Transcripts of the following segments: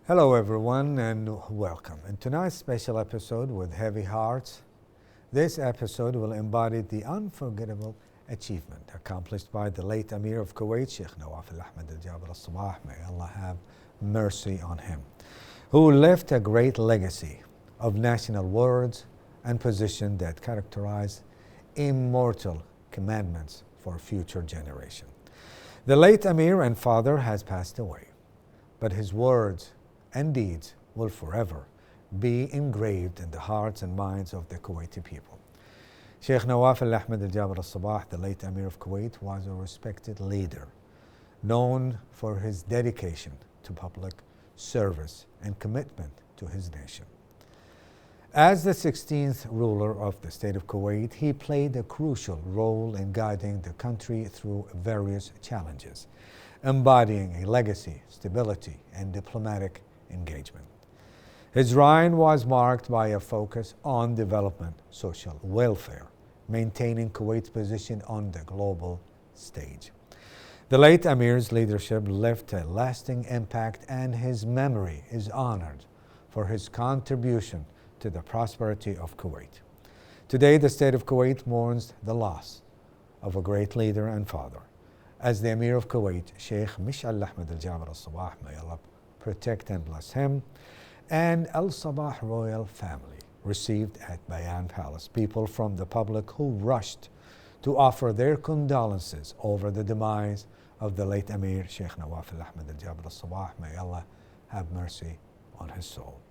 Hello, everyone, and welcome. In tonight's special episode with Heavy Hearts, this episode will embody the unforgettable achievement accomplished by the late Emir of Kuwait, Sheikh Nawaf Al Ahmad Al Jaber Al Sabah, may Allah have mercy on him, who left a great legacy of national words and position that characterize immortal commandments for future generations. The late Emir and father has passed away, but his words and deeds will forever be engraved in the hearts and minds of the Kuwaiti people. Sheikh Nawaf Al Ahmad Al Jaber Al Sabah, the late Emir of Kuwait, was a respected leader, known for his dedication to public service and commitment to his nation. As the 16th ruler of the state of Kuwait, he played a crucial role in guiding the country through various challenges, embodying a legacy, stability, and diplomatic engagement. His reign was marked by a focus on development, social welfare, maintaining Kuwait's position on the global stage. The late Emir's leadership left a lasting impact, and his memory is honored for his contribution to the prosperity of Kuwait. Today, the state of Kuwait mourns the loss of a great leader and father, as the Emir of Kuwait, Sheikh Mish'al Ahmad Al Jaber Al Sabah, may Allah protect and bless him, and Al Sabah royal family received at Bayan Palace people from the public who rushed to offer their condolences over the demise of the late Emir, Sheikh Nawaf Al Ahmad Al Jaber Al Sabah, may Allah have mercy on his soul.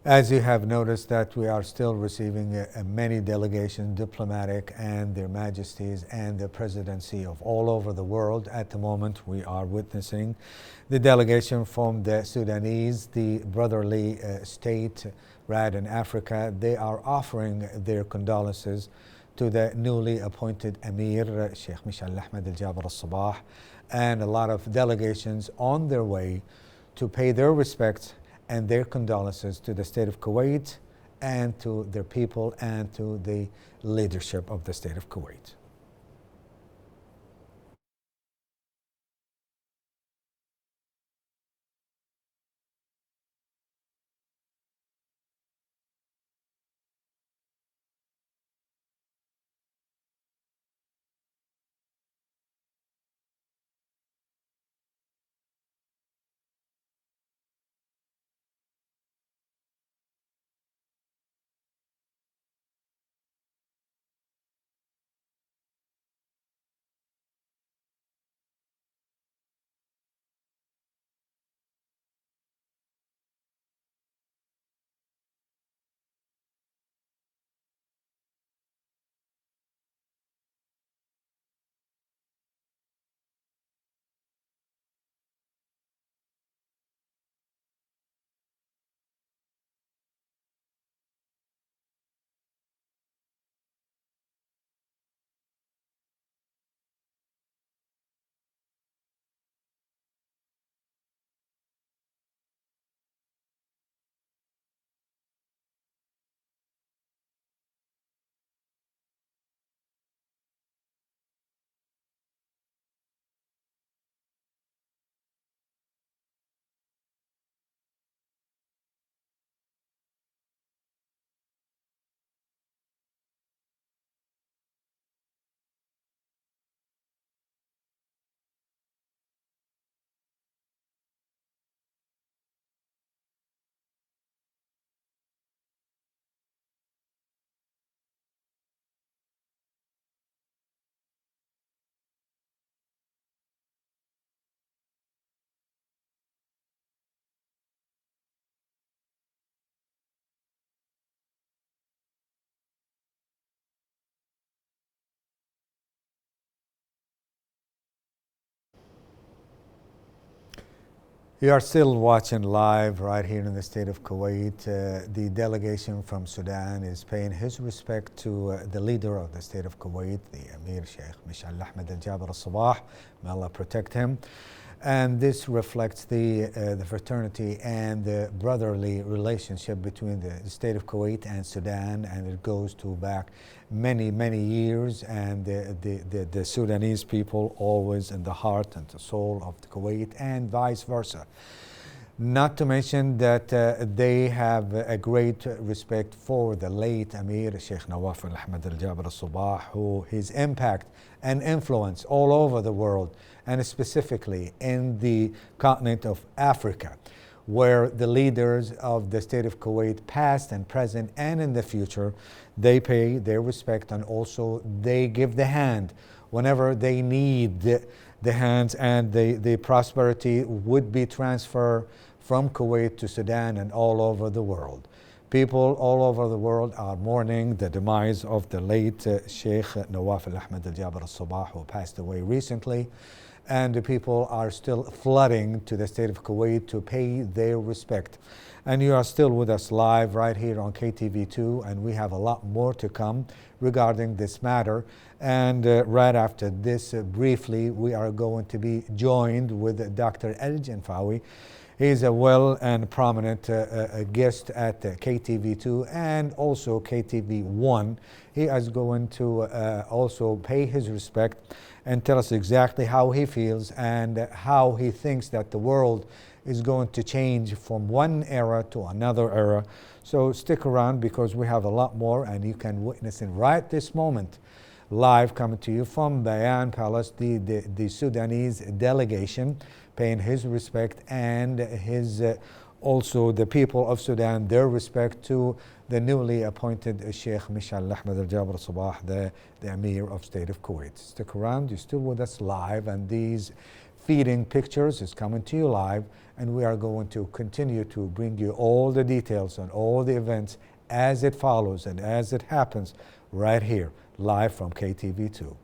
As you have noticed that we are still receiving many delegations, diplomatic and their majesties and the presidency of all over the world. At the moment, we are witnessing the delegation from the Sudanese, the brotherly state, RAD in Africa. They are offering their condolences to the newly appointed Emir, Sheikh Mish'al Ahmad Al Jaber Al Sabah, and a lot of delegations on their way to pay their respects and their condolences to the state of Kuwait and to their people and to the leadership of the state of Kuwait. You are still watching live right here in the state of Kuwait. The delegation from Sudan is paying his respect to the leader of the state of Kuwait, the Emir Sheikh Mish'al Ahmad Al Jaber Al Sabah. May Allah protect him. And this reflects the fraternity and the brotherly relationship between the state of Kuwait and Sudan, and it goes to back many, many years, and the Sudanese people always in the heart and the soul of the Kuwait, and vice versa. Not to mention that they have a great respect for the late Amir Sheikh Nawaf al Ahmad al Jaber al Sabah, who his impact and influence all over the world, and specifically in the continent of Africa, where the leaders of the state of Kuwait, past and present and in the future, they pay their respect, and also they give the hand whenever they need the hands, and the prosperity would be transferred from Kuwait to Sudan and all over the world. People all over the world are mourning the demise of the late Sheikh Nawaf al Ahmad al Jaber al Sabah, who passed away recently. And the people are still flooding to the state of Kuwait to pay their respect. And you are still with us live right here on KTV2, and we have a lot more to come regarding this matter. And right after this, briefly, we are going to be joined with Dr. El Janfawi. He's a well and prominent guest at KTV2 and also KTV1. He is going to also pay his respect and tell us exactly how he feels and how he thinks that the world is going to change from one era to another era. So stick around, because we have a lot more, and you can witness it right this moment, live coming to you from Bayan Palace, the Sudanese delegation paying his respect, and his also the people of Sudan their respect to the newly appointed Sheikh Mishal Ahmed Al Jaber Sabah, the Emir of State of Kuwait. Stick around, you're still with us live, and these feeding pictures is coming to you live, and we are going to continue to bring you all the details on all the events as it follows and as it happens right here, live from KTV2.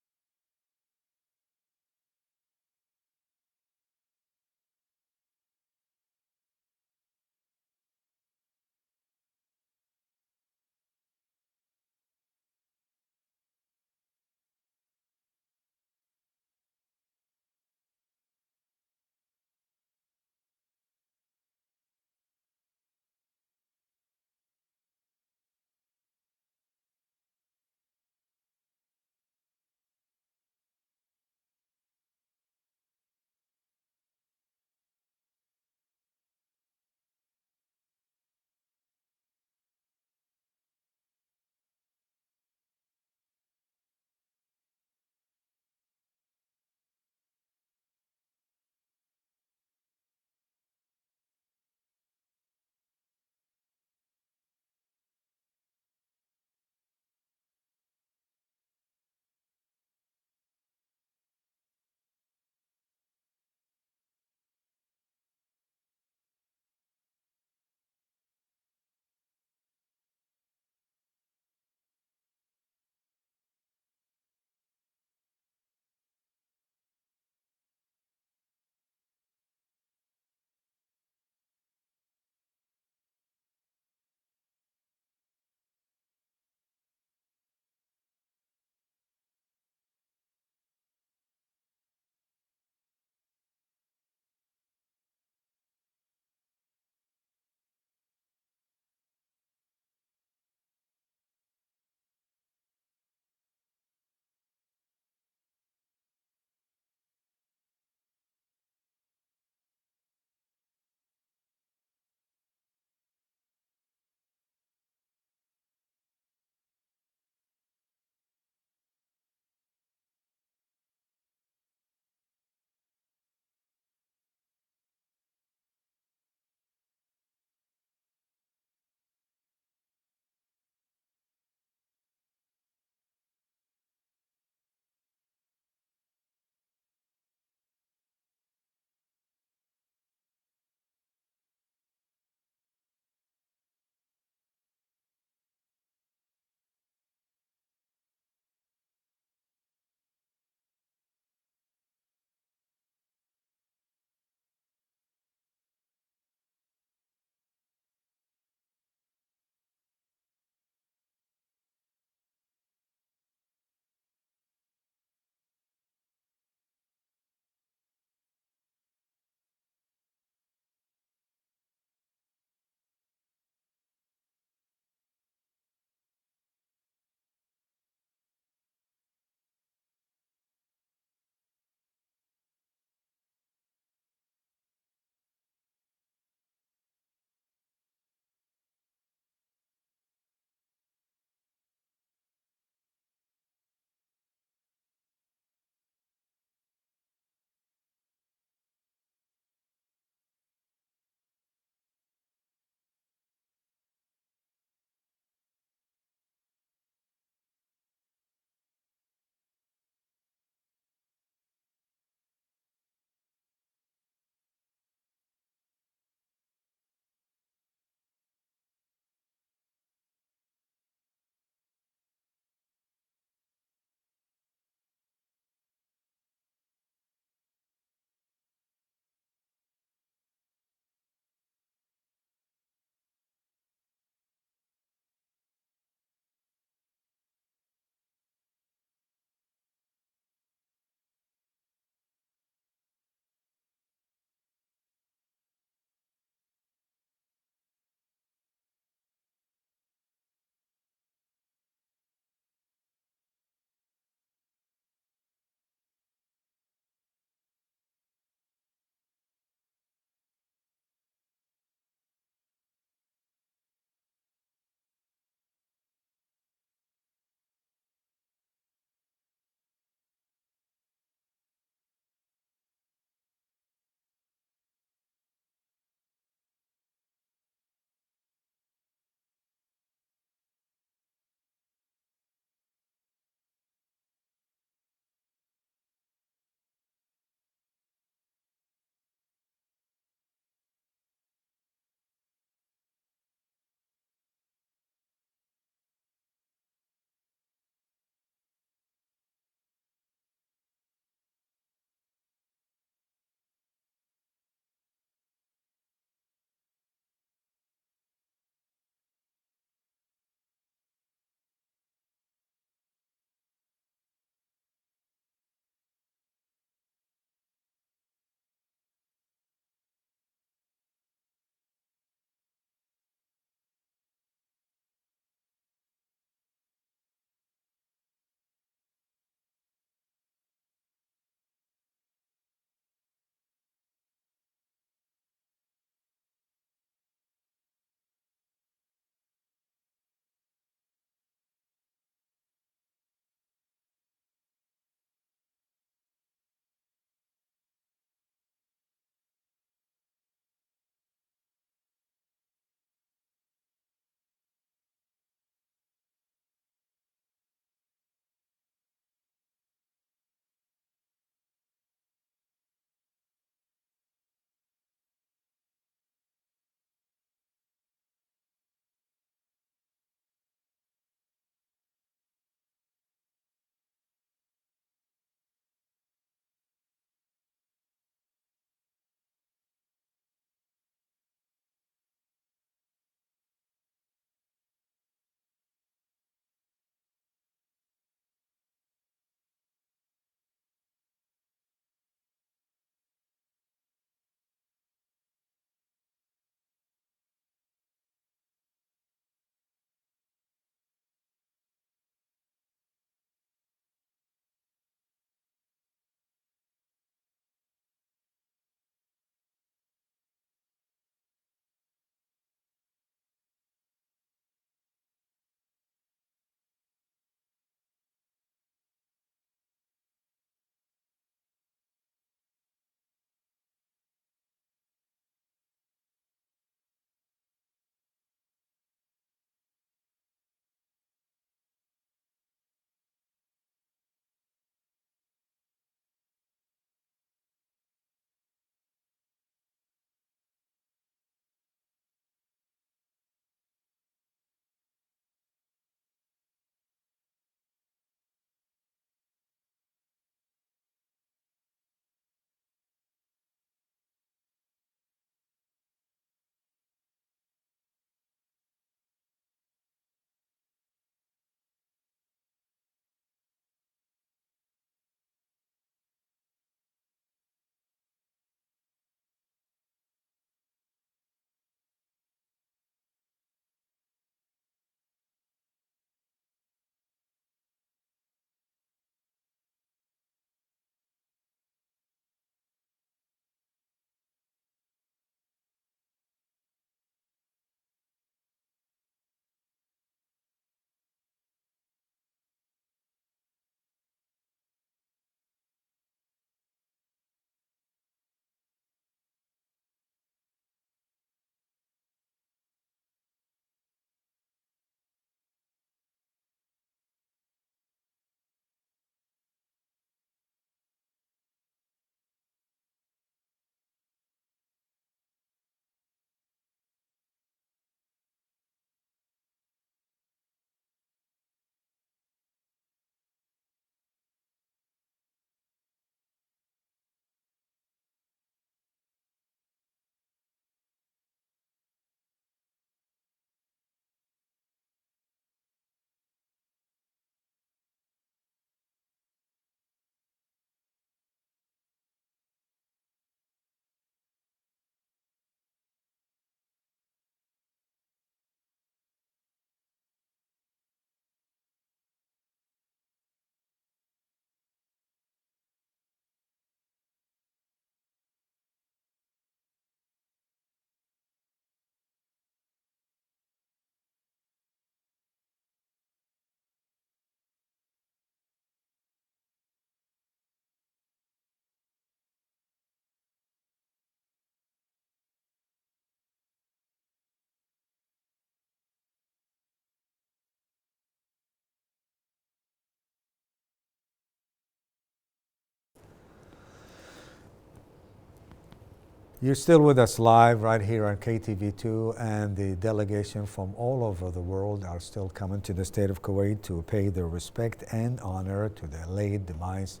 You're still with us live right here on KTV2, and the delegation from all over the world are still coming to the state of Kuwait to pay their respect and honor to the late demise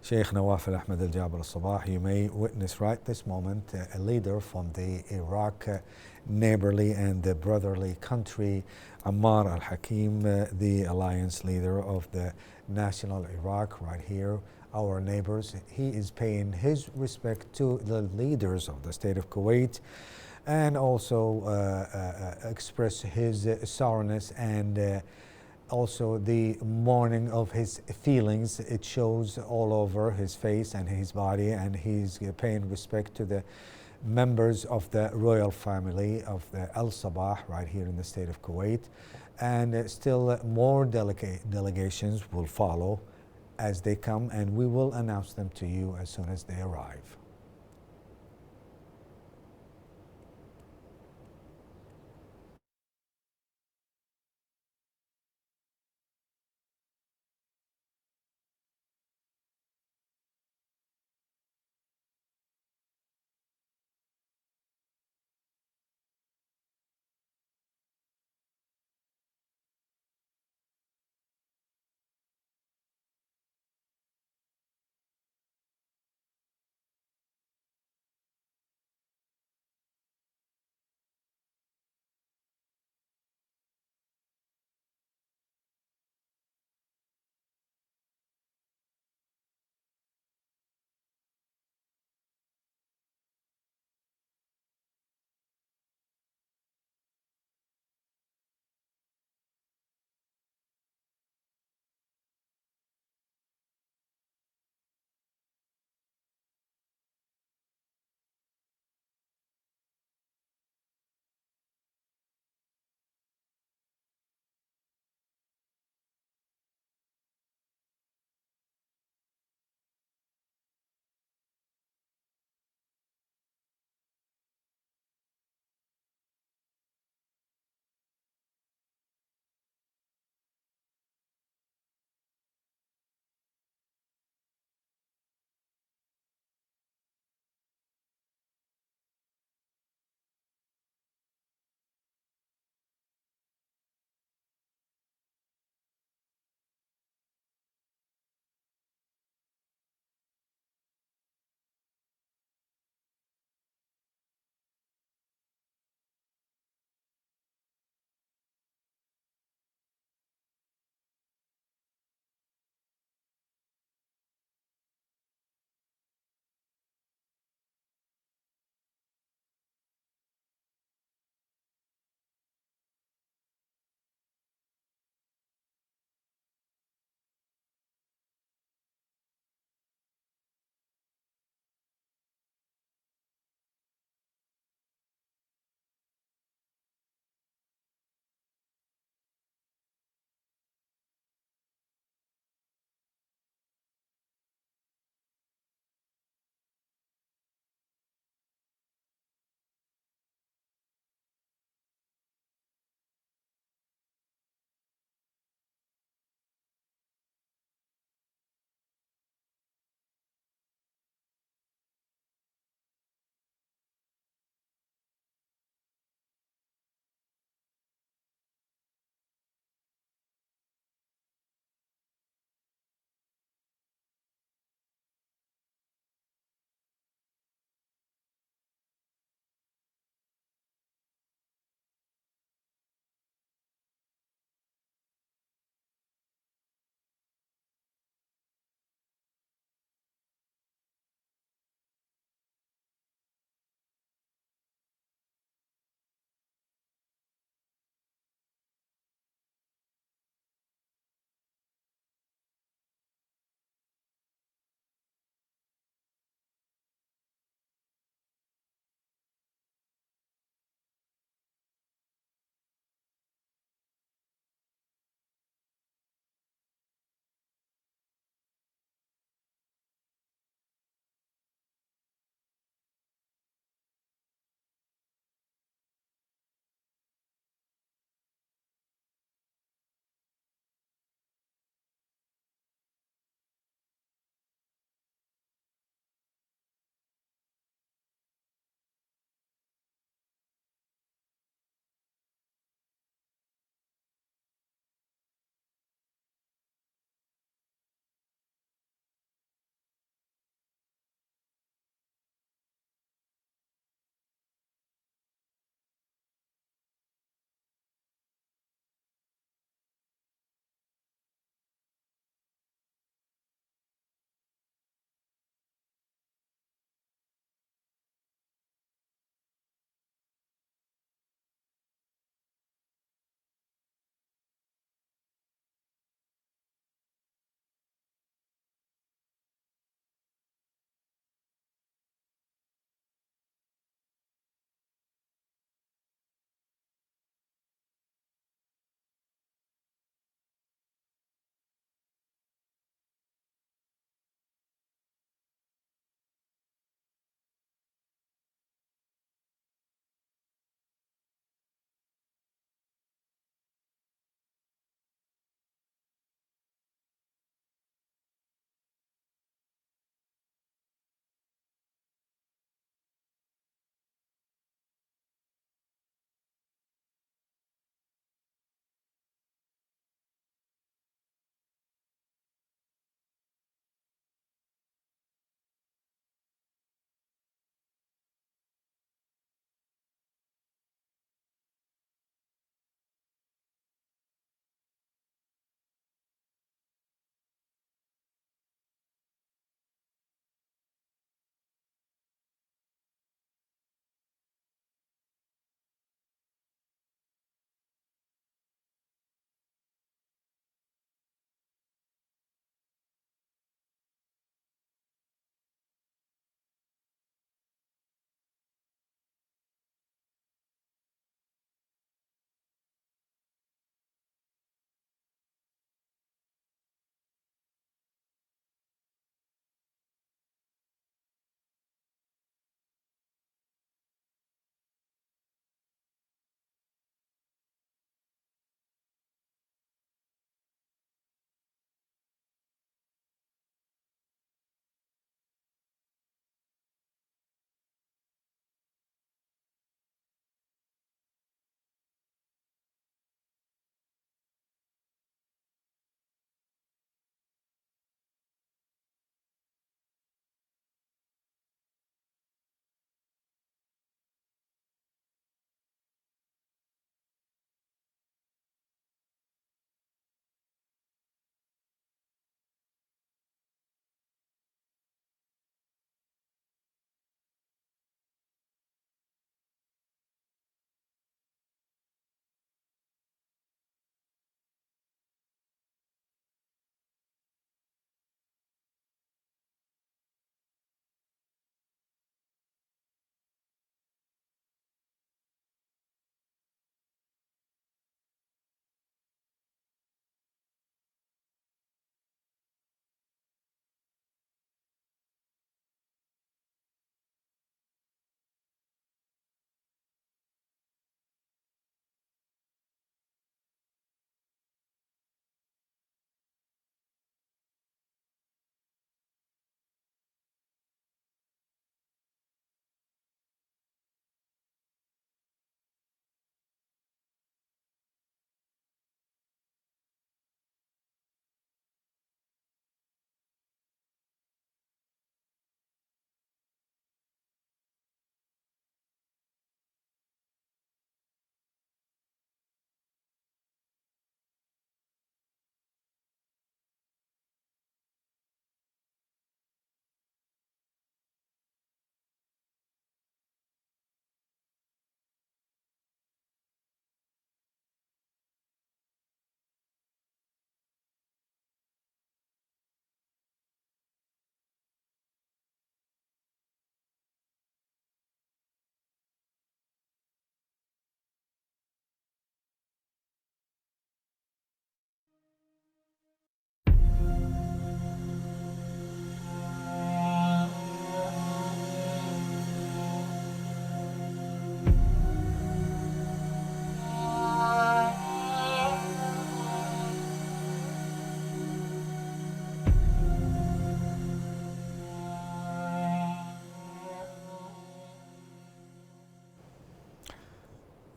Sheikh Nawaf Al Ahmed Al Jabr Al Sabah. You may witness right this moment a leader from the Iraq neighborly and the brotherly country, Ammar Al Hakim, the alliance leader of the National Iraq, right here, our neighbors. He is paying his respect to the leaders of the state of Kuwait, and also express his sorrowness and also the mourning of his feelings. It shows all over his face and his body, and he's paying respect to the members of the royal family of the Al Sabah right here in the state of Kuwait. And still more delegations will follow as they come, and we will announce them to you as soon as they arrive.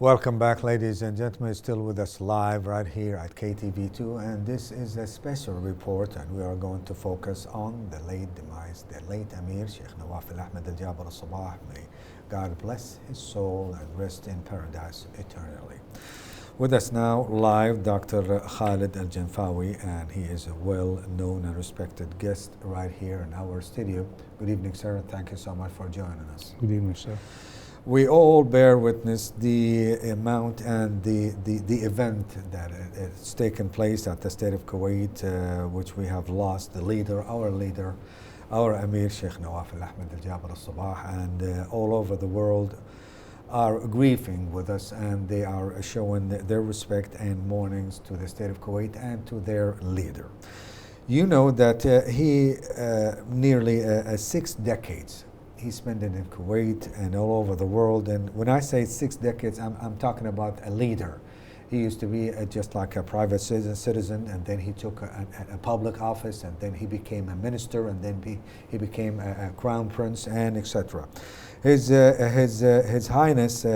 Welcome back, ladies and gentlemen. Still with us live right here at KTV2, and this is a special report, and we are going to focus on the late demise, the late Amir Sheikh Nawaf Al-Ahmed Al-Jaber Al-Sabah. May God bless his soul and rest in paradise eternally. With us now live, Dr. Khalid Al-Janfawi, and he is a well-known and respected guest right here in our studio. Good evening, sir. Thank you so much for joining us. Good evening, sir. We all bear witness the amount and the event that it's taken place at the state of Kuwait, which we have lost the leader, our Amir Sheikh Nawaf Al-Ahmed Al-Jaber Al-Sabah, and all over the world are grieving with us, and they are showing their respect and mournings to the state of Kuwait and to their leader. You know that he nearly 6 decades he spent it in Kuwait and all over the world. And when I say 6 decades, I'm talking about a leader. He used to be just like a private citizen, and then he took a public office, and then he became a minister, and then he became a crown prince, and etc. His Highness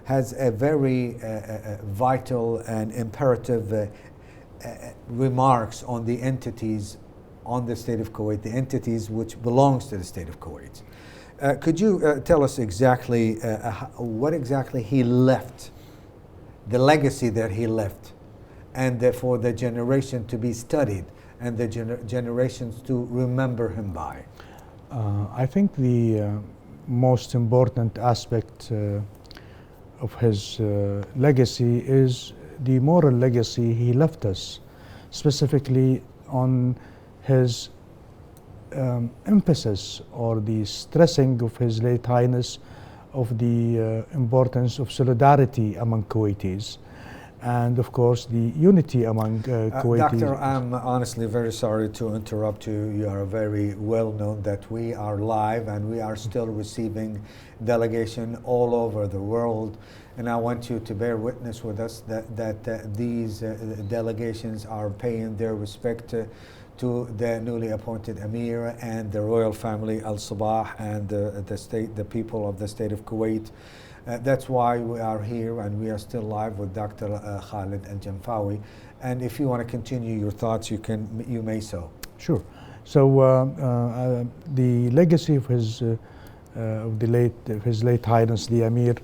has a very vital and imperative remarks on the entities on the state of Kuwait, the entities which belongs to the state of Kuwait. Could you tell us exactly what exactly he left, the legacy that he left, and for the generation to be studied and the generations to remember him by? I think the most important aspect of his legacy is the moral legacy he left us, specifically on his emphasis or the stressing of His late Highness of the importance of solidarity among Kuwaitis, and of course the unity among Kuwaitis. Doctor, I'm honestly very sorry to interrupt you. You are very well known that we are live and we are still receiving delegation all over the world, and I want you to bear witness with us that these delegations are paying their respect to the newly appointed Amir and the royal family Al-Sabah and the people of the state of Kuwait. That's why we are here, and we are still live with Dr. Khalid Al-Janfawi. And if you want to continue your thoughts, you may so. Sure. So the legacy of his late Highness the Amir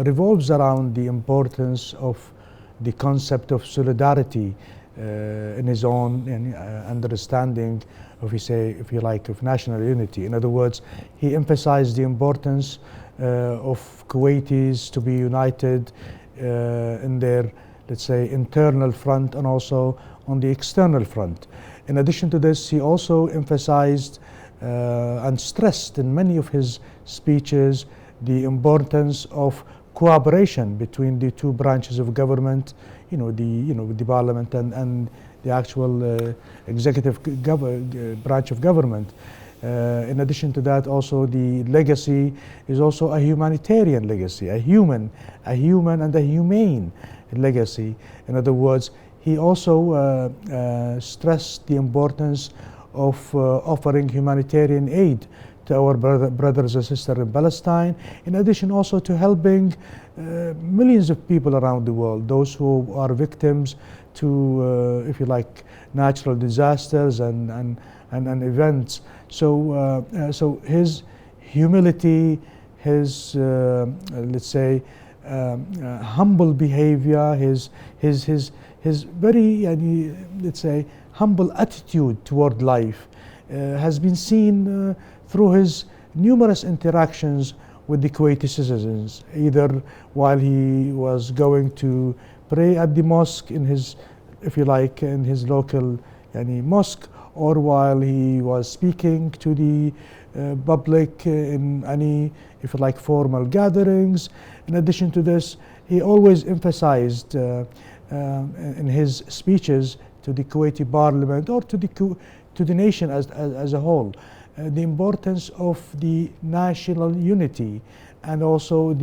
revolves around the importance of the concept of solidarity in his own understanding of, if you like, of national unity. In other words, he emphasized the importance of Kuwaitis to be united in their, let's say, internal front and also on the external front. In addition to this, he also emphasized and stressed in many of his speeches the importance of cooperation between the two branches of government, the parliament and the actual executive branch of government. In addition to that, also the legacy is also a humanitarian legacy, a human and a humane legacy. In other words, he also stressed the importance of offering humanitarian aid to our brothers and sisters in Palestine, in addition also to helping millions of people around the world, those who are victims to, if you like, natural disasters and events. So his humility, his let's say humble behavior, his very let's say humble attitude toward life has been seen through his numerous interactions with the Kuwaiti citizens, either while he was going to pray at the mosque in his, if you like, in his local mosque, or while he was speaking to the public in any, if you like, formal gatherings. In addition to this, he always emphasized in his speeches to the Kuwaiti parliament or to the nation as a whole, the importance of the national unity and also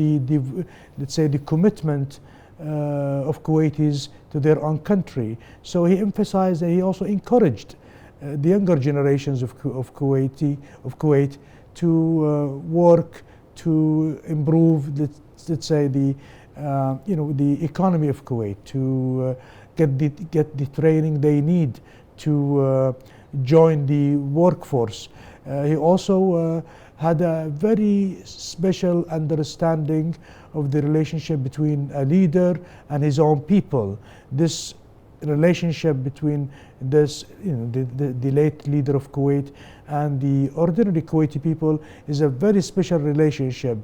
let's say the commitment of Kuwaitis to their own country. So he emphasized and he also encouraged the younger generations of Kuwait to work to improve, let's let's say, the the economy of Kuwait, to get the training they need to join the workforce. He also had a very special understanding of the relationship between a leader and his own people. This relationship between this, the late leader of Kuwait and the ordinary Kuwaiti people is a very special relationship,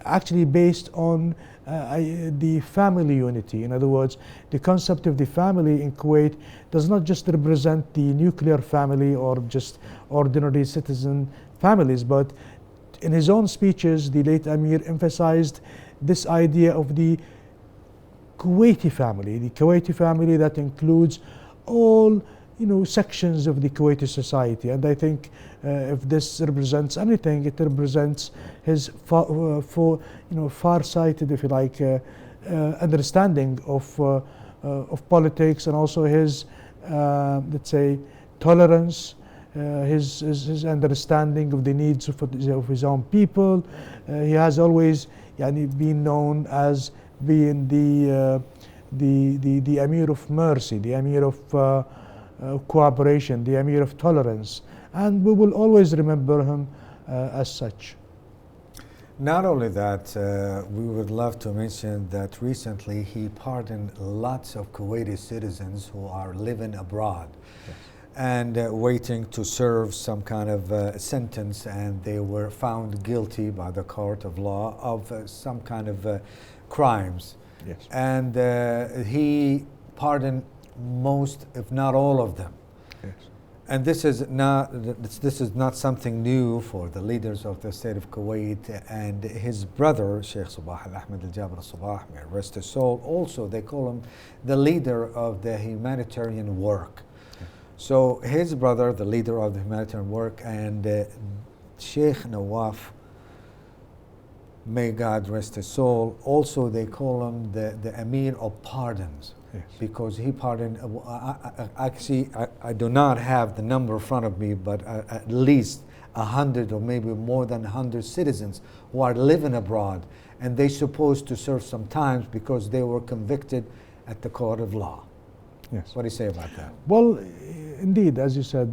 actually based on the family unity. In other words, the concept of the family in Kuwait does not just represent the nuclear family or just ordinary citizen families, but in his own speeches, the late Amir emphasized this idea of the Kuwaiti family that includes all sections of the Kuwaiti society. And I think if this represents anything, it represents his far-sighted, if you like, understanding of politics, and also his let's say tolerance, his understanding of the needs of his own people. He has always been known as being the Amir of mercy, the Amir of cooperation, the Amir of tolerance, and we will always remember him as such. Not only that, we would love to mention that recently he pardoned lots of Kuwaiti citizens who are living abroad. Yes. And waiting to serve some kind of sentence, and they were found guilty by the court of law of some kind of crimes. Yes. And he pardoned most, if not all of them. Yes. And this is not something new for the leaders of the state of Kuwait. And his brother, Sheikh Sabah Al-Ahmed Al-Jaber Al-Sabah, may rest his soul, also they call him the leader of the humanitarian work. So his brother, the leader of the humanitarian work, and Sheikh Nawaf, may God rest his soul, also they call him the Amir of pardons. Yes. Because he pardoned, actually I do not have the number in front of me, but at least 100 or maybe more than 100 citizens who are living abroad, and they supposed to serve some time because they were convicted at the court of law. Yes. What do you say about that? Well, indeed, as you said,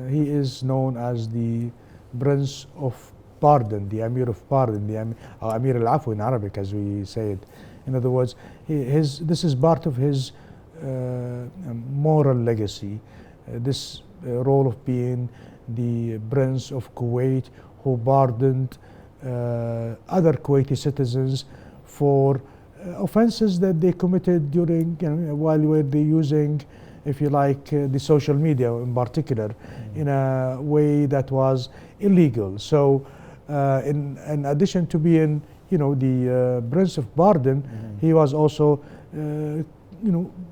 he is known as the Prince of Pardon, the Amir of Pardon, the Amir al-Afu in Arabic, as we say it. In other words, this is part of his moral legacy, this role of being the Prince of Kuwait, who pardoned other Kuwaiti citizens for offenses that they committed during, while were they using, if you like, the social media in particular, in a way that was illegal. So, in addition to being, the Prince of Pardon, he was also,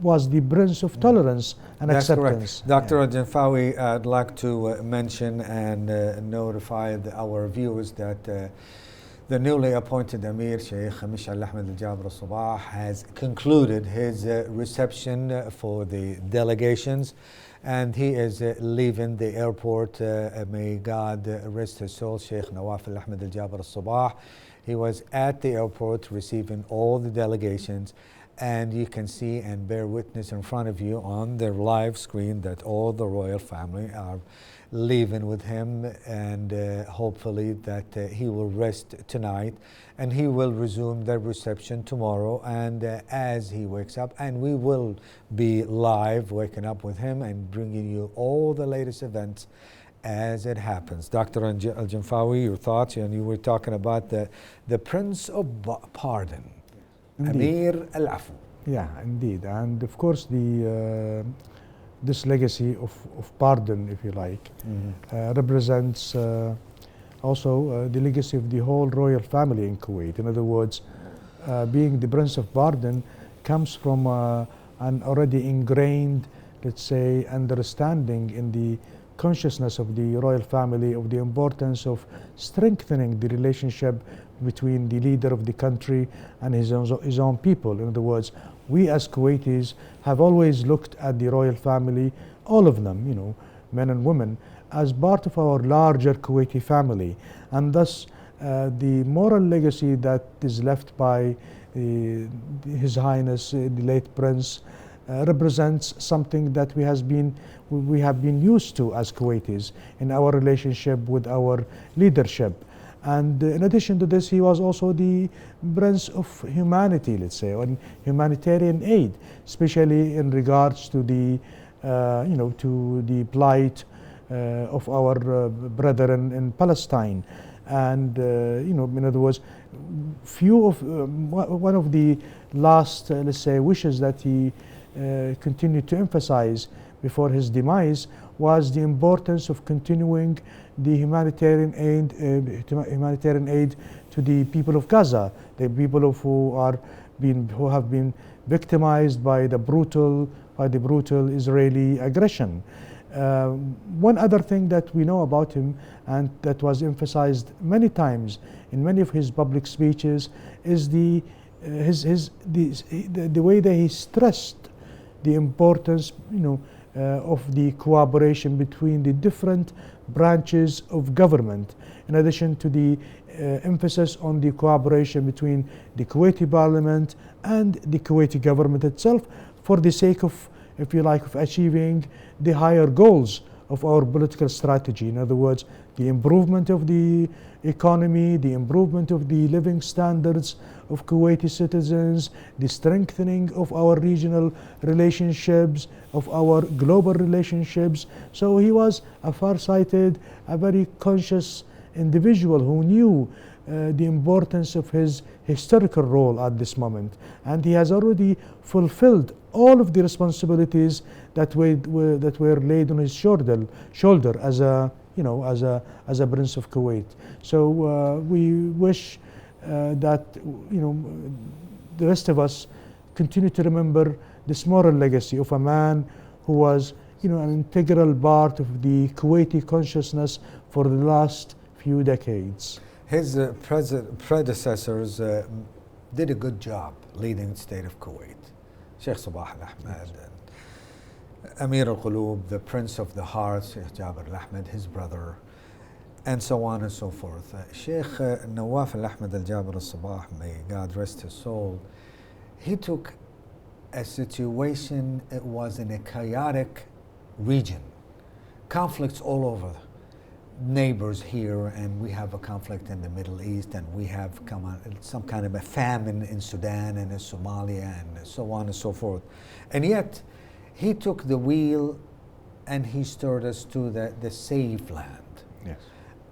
was the Prince of Tolerance and That's acceptance. Correct. Dr. Al-Janfawi, I'd like to mention and notify our viewers that the newly appointed Amir, Sheikh Mish'al Ahmed Al-Jaber Al-Sabah, has concluded his reception for the delegations, and he is leaving the airport. May God rest his soul, Sheikh Nawaf Ahmed Al-Jaber Al-Sabah. He was at the airport receiving all the delegations, and you can see and bear witness in front of you on the live screen that all the royal family are leaving with him, and hopefully that he will rest tonight, and he will resume the reception tomorrow, and as he wakes up, and we will be live waking up with him and bringing you all the latest events as it happens. Dr. Al-Janfawi, your thoughts? And you were talking about the Prince of Pardon, Indeed. Amir Al-Afu. Yeah, indeed. And of course, this legacy of pardon, if you like, represents also the legacy of the whole royal family in Kuwait. In other words, being the Prince of Pardon comes from an already ingrained, let's say, understanding in the consciousness of the royal family of the importance of strengthening the relationship between the leader of the country and his own people. In other words, we as Kuwaitis have always looked at the royal family, all of them, men and women, as part of our larger Kuwaiti family. And thus, the moral legacy that is left by His Highness the late Prince represents something that we have been used to as Kuwaitis in our relationship with our leadership. And in addition to this, he was also the Prince of humanity, let's say, on humanitarian aid, especially in regards to the to the plight of our brethren in Palestine. And in other words, one of the last, let's say, wishes that he continued to emphasize before his demise was the importance of continuing the humanitarian aid to the people of Gaza, the people who have been victimized by the brutal Israeli aggression. One other thing that we know about him, and that was emphasized many times in many of his public speeches, is the way that he stressed the importance, of the cooperation between the different branches of government, in addition to the emphasis on the cooperation between the Kuwaiti Parliament and the Kuwaiti government itself, for the sake of, if you like, of achieving the higher goals of our political strategy. In other words, the improvement of the economy, the improvement of the living standards of Kuwaiti citizens, the strengthening of our regional relationships, of our global relationships. So he was a far-sighted, a very conscious individual who knew the importance of his historical role at this moment, and he has already fulfilled all of the responsibilities that were laid on his shoulder as a Prince of Kuwait. So we wish that the rest of us continue to remember this moral legacy of a man who was an integral part of the Kuwaiti consciousness for the last few decades. His predecessors did a good job leading the state of Kuwait. Sheikh Sabah Al-Ahmed, Amir Al-Qulub, the Prince of the Hearts, Sheikh Jabir Al-Ahmed, his brother, and so on and so forth. Sheikh Nawaf Al-Ahmed Al-Jabir Al-Sabah, may God rest his soul, he took a situation, it was in a chaotic region, conflicts all over, neighbors here, and we have a conflict in the Middle East, and we have some kind of a famine in Sudan and in Somalia, and so on and so forth. And yet, he took the wheel and he steered us to the safe land. Yes.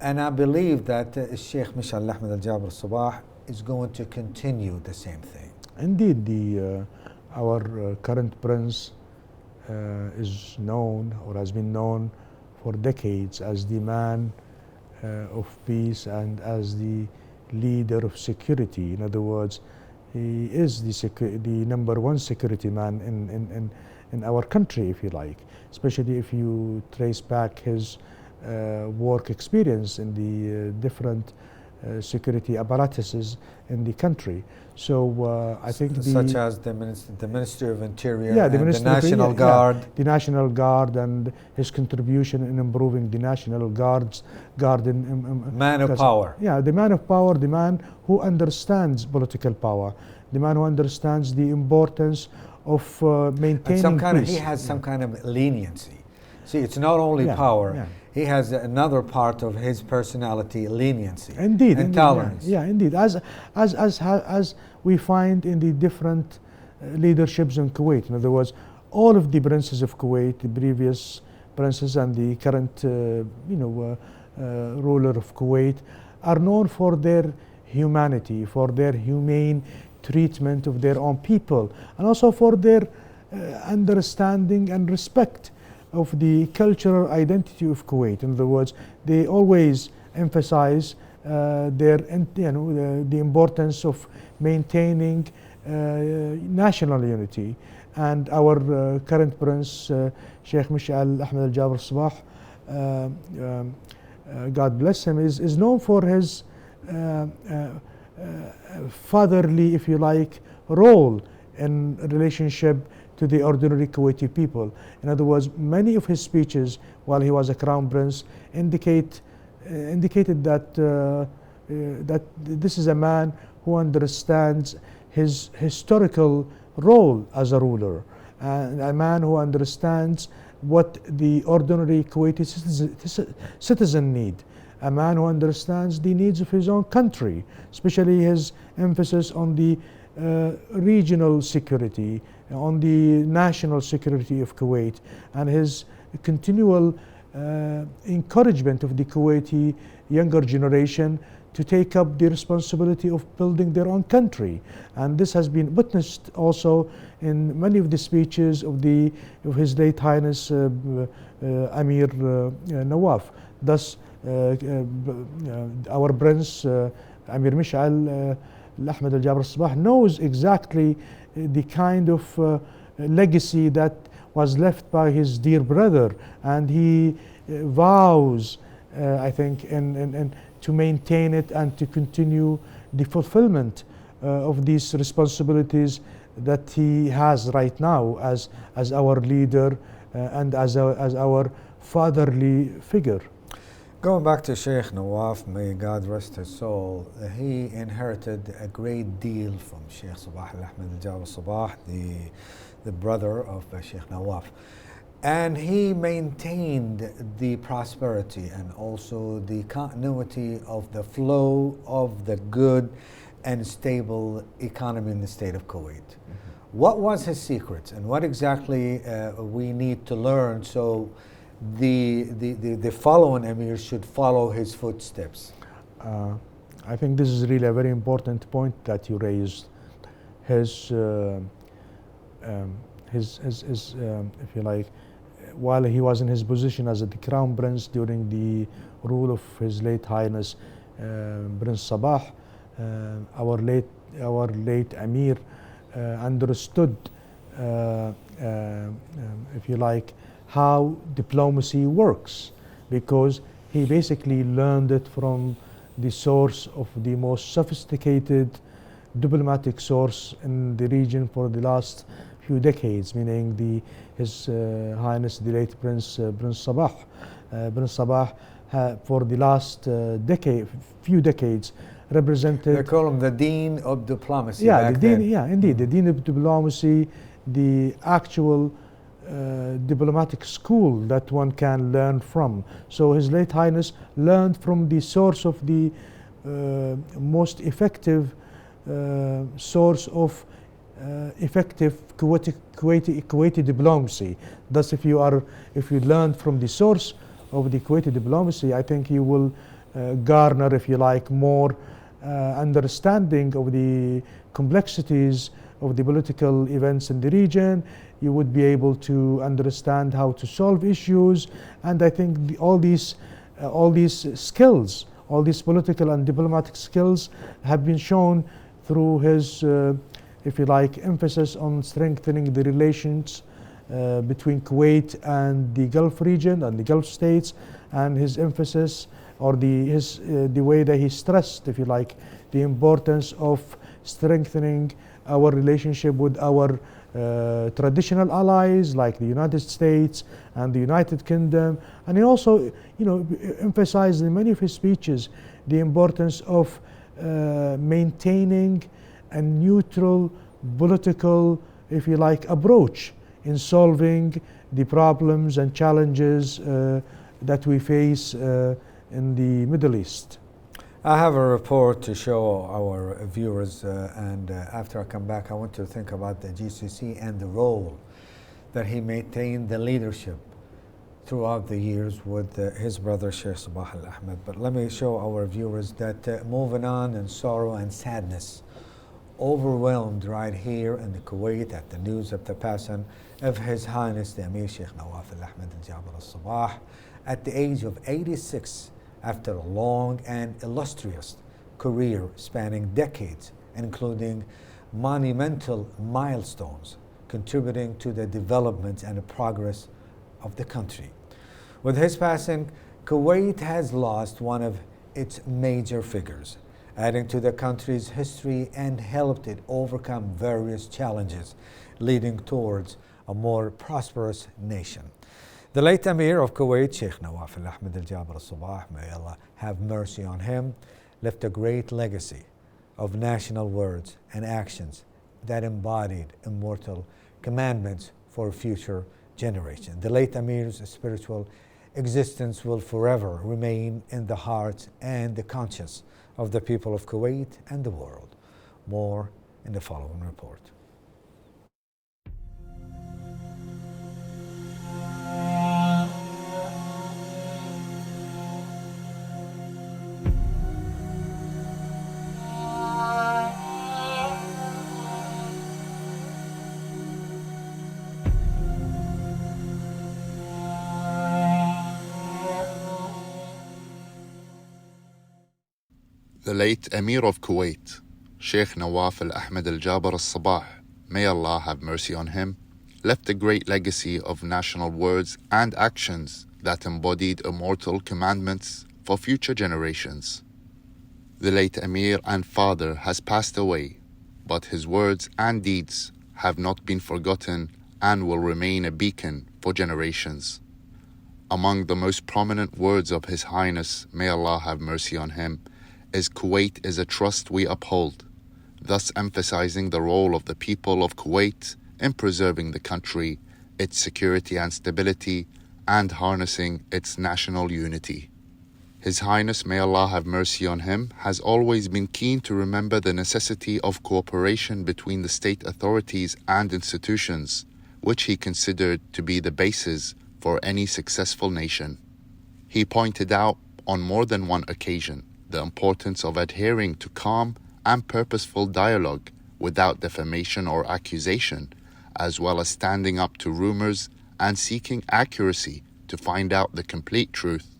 And I believe that Sheikh Mishal Ahmed Al-Jabir Sabah is going to continue the same thing. Indeed, our current prince is known, or has been known for decades, as the man of peace and as the leader of security. In other words, he is the number one security man in our country, if you like, especially if you trace back his work experience in the different security apparatuses in the country. So I think such as the Ministry of Interior, yeah, and the National Guard. The National Guard, and his contribution in improving the National Guard man of power. Yeah, the man of power, the man who understands political power, the man who understands the importance of maintaining peace. He has some kind of leniency. See, it's not only power. Yeah. He has another part of his personality, leniency. Indeed, and tolerance. Yeah, indeed. As we find in the different leaderships in Kuwait. In other words, all of the princes of Kuwait, the previous princes and the current, ruler of Kuwait, are known for their humanity, for their humane treatment of their own people, and also for their understanding and respect of the cultural identity of Kuwait. In other words, they always emphasize the importance of maintaining national unity. And our current prince, Sheikh Mishal Ahmed Al-Jabir Sabah, God bless him, is known for his fatherly, if you like, role in relationship to the ordinary Kuwaiti people. In other words, many of his speeches while he was a crown prince indicated that that this is a man who understands his historical role as a ruler, and a man who understands what the ordinary Kuwaiti citizen need, a man who understands the needs of his own country, especially his emphasis on the regional security, on the national security of Kuwait, and his continual encouragement of the Kuwaiti younger generation to take up the responsibility of building their own country. And this has been witnessed also in many of the speeches of His late Highness Amir Nawaf. Thus, our Prince Amir Mish'al Ahmed Al Jaber Al Sabah knows exactly the kind of legacy that was left by his dear brother, and he vows, I think, to maintain it and to continue the fulfillment of these responsibilities that he has right now as our leader and as our fatherly figure. Going back to Sheikh Nawaf, may God rest his soul, he inherited a great deal from Sheikh Sabah Al-Ahmed Al-Jaber Sabah, the brother of Sheikh Nawaf. And he maintained the prosperity and also the continuity of the flow of the good and stable economy in the state of Kuwait. What was his secret, and what exactly we need to learn so the following Emir should follow his footsteps? I think this is really a very important point that you raised. His if you like, while he was in his position as the crown prince during the rule of His late Highness Prince Sabah, our late Amir understood, if you like, how diplomacy works, because he basically learned it from the source of the most sophisticated diplomatic source in the region for the last few decades, meaning His Highness the late Prince Sabah. Prince Sabah for the last few decades represented. They call him the Dean of Diplomacy. Yeah, indeed, the Dean of Diplomacy, the actual diplomatic school that one can learn from. So His late Highness learned from the source of the most effective source of effective Kuwaiti diplomacy. Thus, if you learn from the source of the Kuwaiti diplomacy, I think you will garner, if you like, more understanding of the complexities of the political events in the region. You would be able to understand how to solve issues, and I think all these skills, all these political and diplomatic skills, have been shown through his, if you like, emphasis on strengthening the relations between Kuwait and the Gulf region and the Gulf states, and his emphasis, or the way that he stressed, if you like, the importance of strengthening our relationship with our traditional allies like the United States and the United Kingdom. And he also, emphasized in many of his speeches the importance of maintaining a neutral political, if you like, approach in solving the problems and challenges that we face in the Middle East. I have a report to show our viewers, and after I come back, I want to think about the GCC and the role that he maintained the leadership throughout the years with his brother Sheikh Sabah Al-Ahmed. But let me show our viewers that moving on in sorrow and sadness, overwhelmed right here in the Kuwait at the news of the passing of His Highness the Emir Sheikh Nawaf Al-Ahmed Al-Jaber Al-Sabah at the age of 86, after a long and illustrious career spanning decades, including monumental milestones contributing to the development and the progress of the country. With his passing, Kuwait has lost one of its major figures, adding to the country's history and helped it overcome various challenges, leading towards a more prosperous nation. The late Emir of Kuwait, Sheikh Nawaf Al-Ahmed Al-Jaber Al-Sabah, may Allah have mercy on him, left a great legacy of national words and actions that embodied immortal commandments for future generations. The late Amir's spiritual existence will forever remain in the hearts and the conscience of the people of Kuwait and the world. More in the following report. The late Emir of Kuwait, Sheikh Nawaf al-Ahmed al-Jaber al-Sabah, may Allah have mercy on him, left a great legacy of national words and actions that embodied immortal commandments for future generations. The late Emir and father has passed away, but his words and deeds have not been forgotten and will remain a beacon for generations. Among the most prominent words of His Highness, may Allah have mercy on him, is Kuwait is a trust we uphold, thus emphasizing the role of the people of Kuwait in preserving the country, its security and stability, and harnessing its national unity. His Highness, may Allah have mercy on him, has always been keen to remember the necessity of cooperation between the state authorities and institutions, which he considered to be the basis for any successful nation. He pointed out on more than one occasion the importance of adhering to calm and purposeful dialogue without defamation or accusation, as well as standing up to rumors and seeking accuracy to find out the complete truth.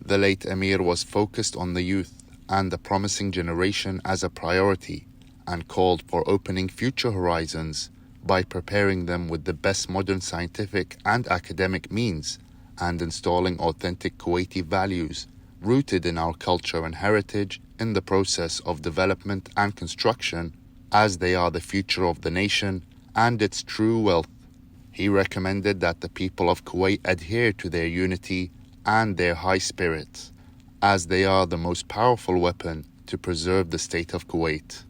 The late Emir was focused on the youth and the promising generation as a priority and called for opening future horizons by preparing them with the best modern scientific and academic means and installing authentic Kuwaiti values rooted in our culture and heritage in the process of development and construction, as they are the future of the nation and its true wealth. He recommended that the people of Kuwait adhere to their unity and their high spirits, as they are the most powerful weapon to preserve the state of Kuwait.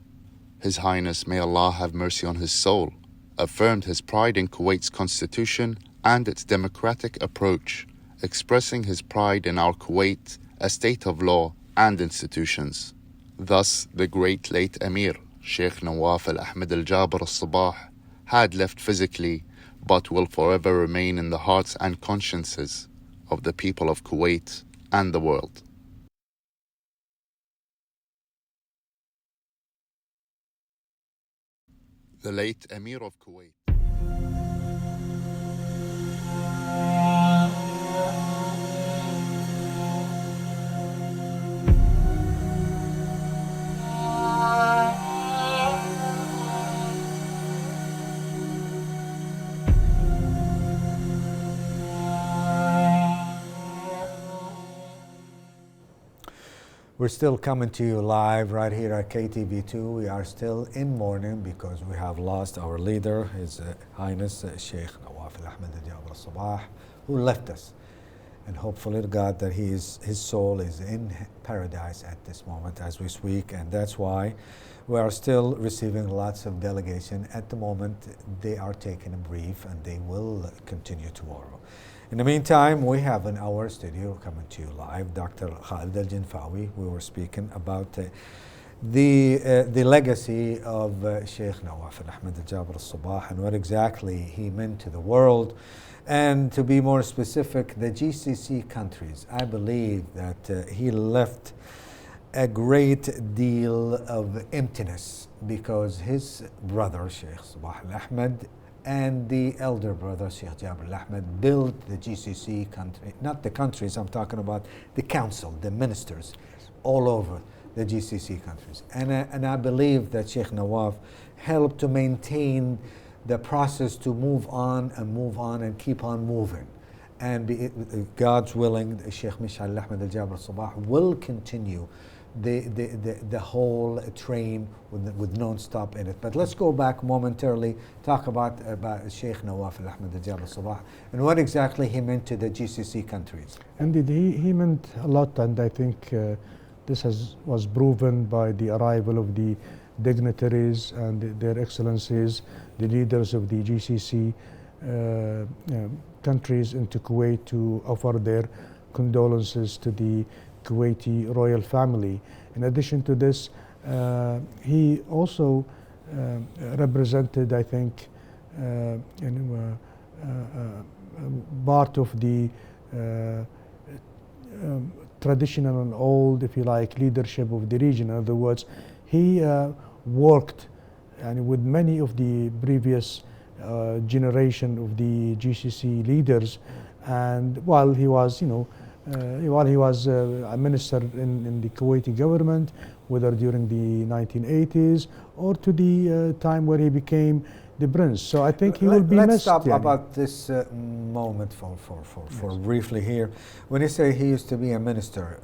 His Highness, may Allah have mercy on his soul, affirmed his pride in Kuwait's constitution and its democratic approach, expressing his pride in our Kuwait, a state of law and institutions. Thus, the great late Emir, Sheikh Nawaf al-Ahmed al-Jaber al-Sabah, had left physically, but will forever remain in the hearts and consciences of the people of Kuwait and the world. The late Emir of Kuwait. We're still coming to you live right here at KTV2. We are still in mourning because we have lost our leader, His Highness Sheikh Nawaf al-Ahmed al-Jaber al-Sabah, who left us. And hopefully to God that his soul is in paradise at this moment as we speak. And that's why we are still receiving lots of delegation. At the moment, they are taking a brief and they will continue tomorrow. In the meantime, we have in our studio coming to you live Dr. Khalid Al-Jinfawi. We were speaking about the legacy of Sheikh Nawaf al-Ahmed al-Jaber al-Sabah and what exactly he meant to the world. And to be more specific, the GCC countries. I believe that he left a great deal of emptiness because his brother, Sheikh Sabah al-Ahmed, and the elder brother, Sheikh Jaber al-Ahmed, built the GCC country, not the countries, I'm talking about the council, the ministers, all over the GCC countries. And I believe that Sheikh Nawaf helped to maintain the process to move on and keep on moving. And God's willing, Sheikh Mish'al al-Ahmed al-Jaber al-Sabah will continue the whole train with non-stop in it. But let's go back momentarily, talk about Sheikh Nawaf al-Ahmed al-Jaber al-Sabah and what exactly he meant to the GCC countries. Indeed, he meant a lot, and I think This was proven by the arrival of the dignitaries and their excellencies, the leaders of the GCC countries into Kuwait to offer their condolences to the Kuwaiti royal family. In addition to this, he also represented, I think, part of the traditional and old, if you like, leadership of the region. In other words, he worked with many of the previous generation of the GCC leaders, and while he was, a minister in the Kuwaiti government, whether during the 1980s or to the time where he became the prince. So I think he will be missed. Let's stop about this moment for briefly here. When you say he used to be a minister,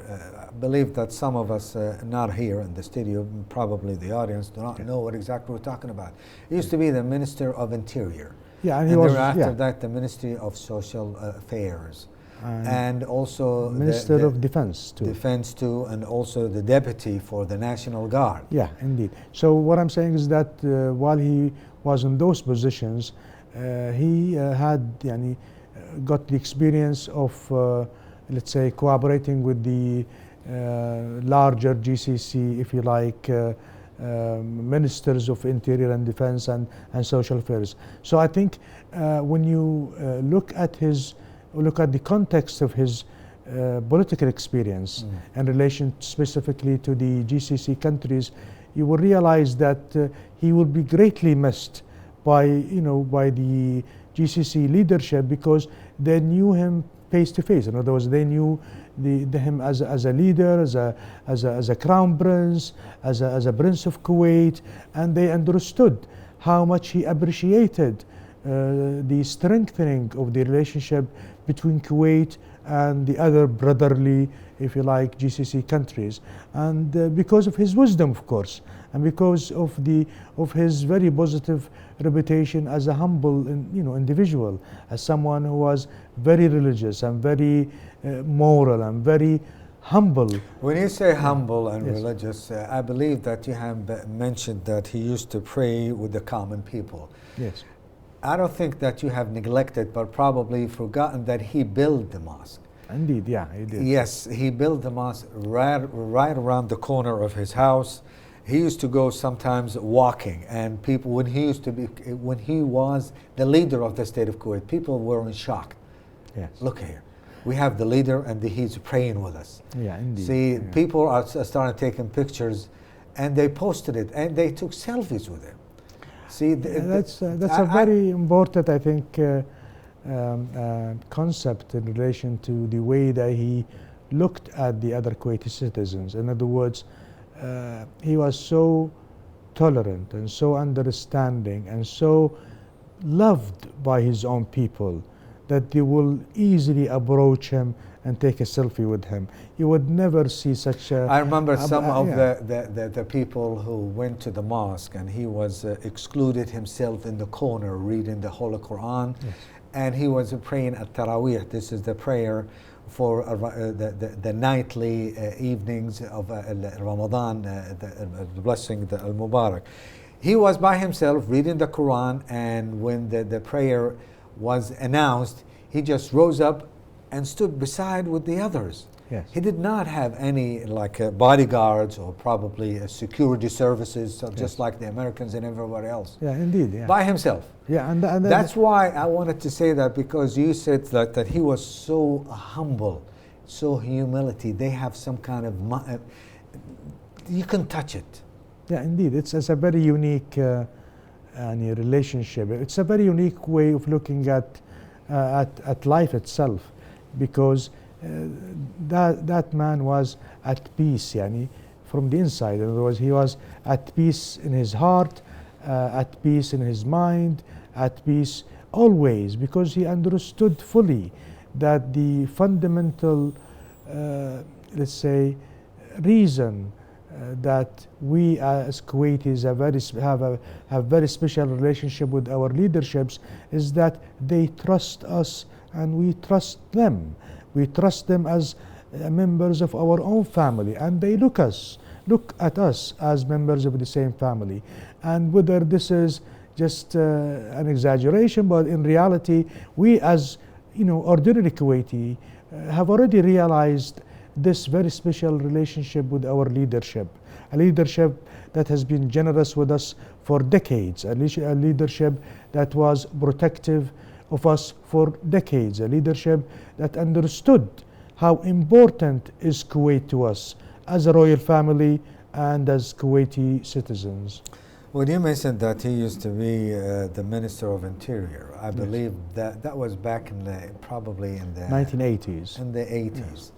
I believe that some of us not here in the studio, probably the audience, do not know what exactly we're talking about. He used to be the Minister of Interior. Yeah, and he was after that the Ministry of Social Affairs. And also Minister of Defense too. Defense too, and also the Deputy for the National Guard. Yeah, indeed. So what I'm saying is that while he was in those positions, he had got the experience of, let's say, cooperating with the larger GCC, if you like, ministers of Interior and Defense and Social Affairs. So I think when you look at the context of his political experience in relation specifically to the GCC countries, you will realize that he will be greatly missed by the GCC leadership, because they knew him face to face. In other words, they knew him as a leader, as a crown prince, as a prince of Kuwait, and they understood how much he appreciated the strengthening of the relationship between Kuwait and the other brotherly, if you like, GCC countries, and because of his wisdom, of course, and because of his very positive reputation as a humble individual, as someone who was very religious and very moral and very humble. When you say humble and religious, I believe that you have mentioned that he used to pray with the common people. Yes. I don't think that you have neglected, but probably forgotten that he built the mosque. Indeed, yeah, he did. Yes, he built the mosque right around the corner of his house. He used to go sometimes walking, and people, when he was the leader of the state of Kuwait, people were in shock. Yes. Look here, we have the leader, and he's praying with us. Yeah, indeed. See, people are starting taking pictures, and they posted it, and they took selfies with him. See, that's a very important, I think, concept in relation to the way that he looked at the other Kuwaiti citizens. In other words, he was so tolerant and so understanding and so loved by his own people that they will easily approach him and take a selfie with him. You would never see such a... I remember some of the people who went to the mosque, and he was excluded himself in the corner reading the Holy Quran. Yes. And he was praying at Taraweeh. This is the prayer for the nightly evenings of Ramadan, the blessing, the Al-Mubarak. He was by himself reading the Quran, and when the prayer was announced, he just rose up and stood beside with the others. Yes. He did not have any bodyguards or probably security services, so just like the Americans and everybody else. Yeah, indeed. Yeah. By himself. Yeah, and that's why I wanted to say that, because you said that he was so humble, so humility. They have some kind of you can touch it. Yeah, indeed. It's a very unique relationship. It's a very unique way of looking at life itself, because that man was at peace, from the inside. In other words, he was at peace in his heart, at peace in his mind, at peace always, because he understood fully that the fundamental, let's say, reason that we as Kuwaitis have very special relationship with our leaderships is that they trust us and we trust them. We trust them as members of our own family, and they look at us as members of the same family. And whether this is just an exaggeration, but in reality, we as ordinary Kuwaiti have already realized this very special relationship with our leadership, a leadership that has been generous with us for decades, a leadership that was protective of us for decades, a leadership that understood how important is Kuwait to us as a royal family and as Kuwaiti citizens. When you mentioned that he used to be the Minister of Interior, I believe that was back in probably in the 1980s. In the 80s. Yes.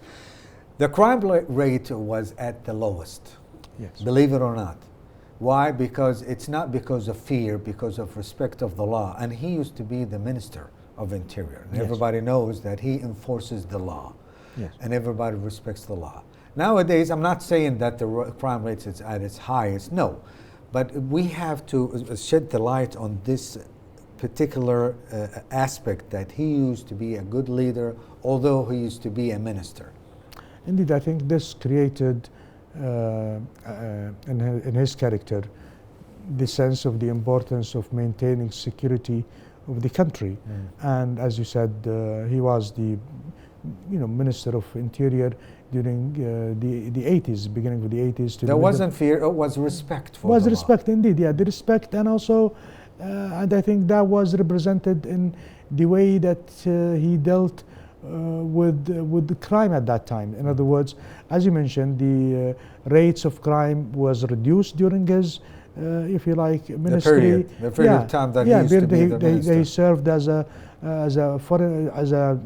The crime rate was at the lowest. Yes. Believe it or not. Why? Because it's not because of fear, because of respect of the law. And he used to be the Minister of Interior. And yes. everybody knows that he enforces the law. Yes. And everybody respects the law. Nowadays, I'm not saying that the crime rate is at its highest. No. But we have to shed the light on this particular aspect, that he used to be a good leader, although he used to be a minister. Indeed, I think this created in his character the sense of the importance of maintaining security of the country. And as you said, he was the Minister of Interior during the 80s, beginning of the 80s. There wasn't fear, it was respect for was the respect, law. Indeed, yeah, the respect, and also, and I think that was represented in the way that he dealt with the crime at that time. In other words, as you mentioned, the rates of crime was reduced during his, if you like, ministry. The period of time that he used to be the minister. He served as a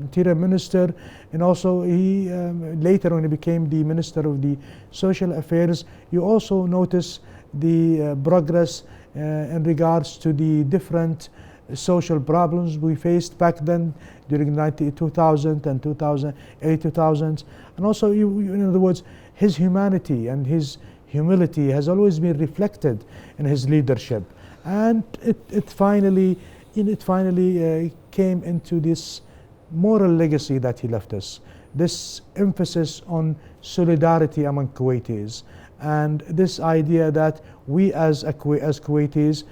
interior minister, and also he later, when he became the Minister of the Social Affairs, you also notice the progress in regards to the different social problems we faced back then during 2000 and 2000, and also, in other words, his humanity and his humility has always been reflected in his leadership, and it finally came into this moral legacy that he left us, this emphasis on solidarity among Kuwaitis, and this idea that we as Kuwaitis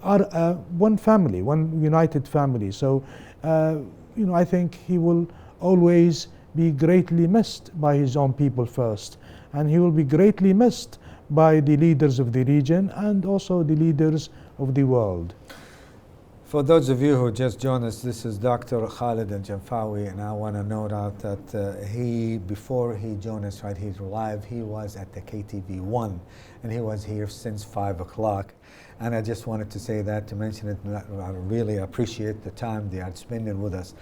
are one family, one united family. So, I think he will always be greatly missed by his own people first, and he will be greatly missed by the leaders of the region and also the leaders of the world. For those of you who just joined us, this is Dr. Khalid Al-Janfawi, and I want to note out that before he joined us right here live, he was at the KTV1, and he was here since 5 o'clock. And I just wanted to say that, to mention it. I really appreciate the time they are spending with us.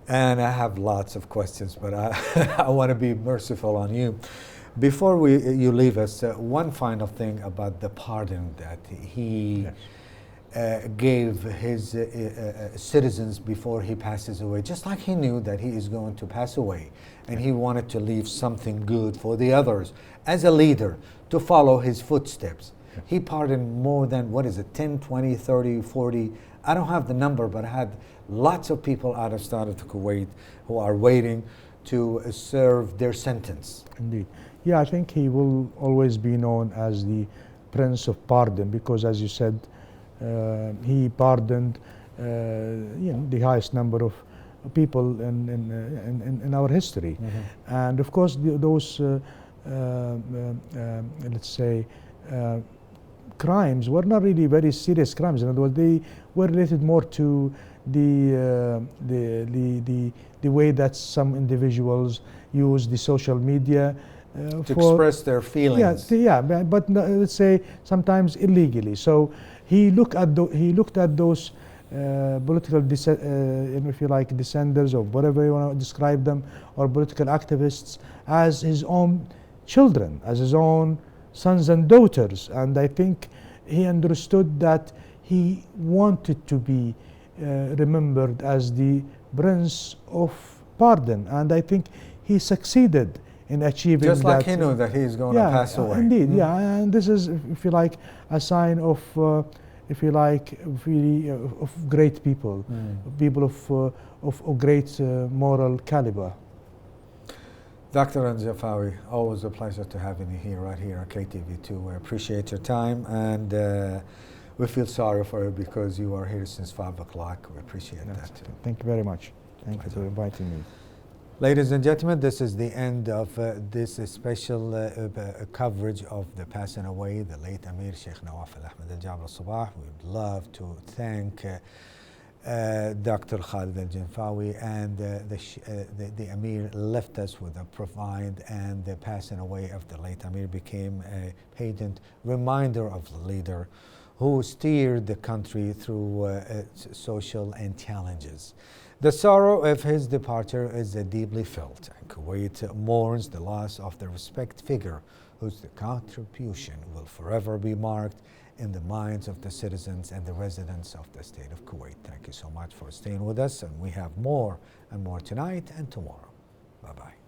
And I have lots of questions, but I want to be merciful on you. Before you leave us, one final thing about the pardon that he gave his citizens before he passes away, just like he knew that he is going to pass away, and he wanted to leave something good for the others as a leader to follow his footsteps. He pardoned more than, 10, 20, 30, 40, I don't have the number, but I had lots of people out of Kuwait who are waiting to serve their sentence. Indeed. Yeah, I think he will always be known as the Prince of Pardon, because, as you said, he pardoned the highest number of people in our history. Mm-hmm. And of course, those let's say crimes were not really very serious crimes. In other words, they were related more to the way that some individuals use the social media to express their feelings. But let's say sometimes illegally. So he looked at those political, if you like, descendants, or whatever you want to describe them, or political activists, as his own children, as his own sons and daughters. And I think he understood that he wanted to be remembered as the Prince of Pardon, and I think he succeeded in achieving that. Just like he knew that he is going to pass away. Indeed, and this is, if you like, a sign of, if you like, really of great people, people of great moral caliber. Dr. Anjafawi, always a pleasure to having you here, right here on KTV2. We appreciate your time, and we feel sorry for you because you are here since 5 o'clock. We appreciate that. Thank you very much. Thank you for inviting me. Ladies and gentlemen, this is the end of this special coverage of the passing away, the late Amir Sheikh Nawaf Al-Ahmed Al-Jaber Al-Sabah. We'd love to thank Dr. Khalid Al-Janfawi, and the Amir left us with a profound, and the passing away of the late Amir became a patent reminder of the leader who steered the country through social and challenges. The sorrow of his departure is deeply felt, and Kuwait mourns the loss of the respected figure whose contribution will forever be marked in the minds of the citizens and the residents of the state of Kuwait. Thank you so much for staying with us, and we have more and more tonight and tomorrow. Bye-bye.